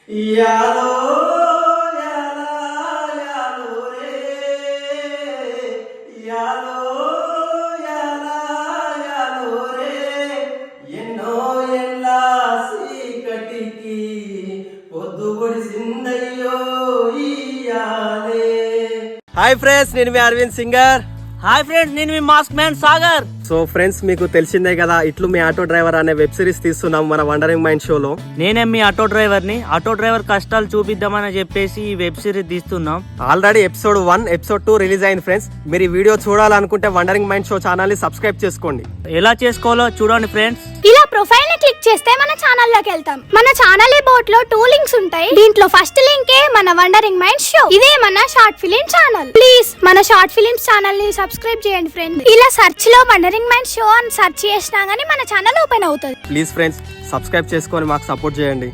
యాలో యాలా యాలో రే యాలో యాలా యాలో రే ఎన్నో ఎల్ల సీకటికి పొద్దు పొడిసిందయ్యో ఇయాలే. హాయ్ ఫ్రెండ్స్, నేను మీ అరవింద్ సింగర్. హాయ్ ఫ్రెండ్స్, నేను మీ mask man Sagar. So friends, మీకు తెలిసిందే కదా, ఇట్లు మీ ఆటో డ్రైవర్ అనే వెబ్ సిరీస్ తీస్తున్నాం మన వండరింగ్ మైండ్ షోలో. నేనే మీ ఆటో డ్రైవర్ ని. ఆటో డ్రైవర్ కష్టాలు చూపిద్దామని చెప్పేసి ఈ వెబ్ సిరీస్ తీస్తున్నాం. ఆల్రెడీ ఎపిసోడ్ 1, ఎపిసోడ్ 2 రిలీజ్ అయింది ఫ్రెండ్స్. మీరు ఈ వీడియో చూడాలనుకుంటే వండరింగ్ మైండ్ షో ఛానల్ ని సబ్స్క్రైబ్ చేసుకోండి. ఎలా చేసుకోవాలో చూడండి ఫ్రెండ్స్. ఇలా ప్రొఫైల్ ని క్లిక్ చేస్తే మన ఛానల్ లోకి వెళ్తాం. మన ఛానల్ బోట్ లో 2 లింక్స్ ఉంటాయి. దీంట్లో ఫస్ట్ లింకే మన వండరింగ్ మైండ్ షో. ఇదే మన షార్ట్ ఫిలిం ఛానల్. ప్లీజ్ మన షార్ట్ ఫిలిమ్స్ ఛానల్ ని సబ్స్క్రైబ్ చేయండి ఫ్రెండ్స్. ఇలా సెర్చ్ లో వండరింగ్ మైండ్ షో అని సెర్చ్ చేసినా గానీ మన ఛానల్ ఓపెన్ అవుతుంది. ప్లీజ్ ఫ్రెండ్స్, సబ్స్క్రైబ్ చేసుకొని మాకు సపోర్ట్ చేయండి.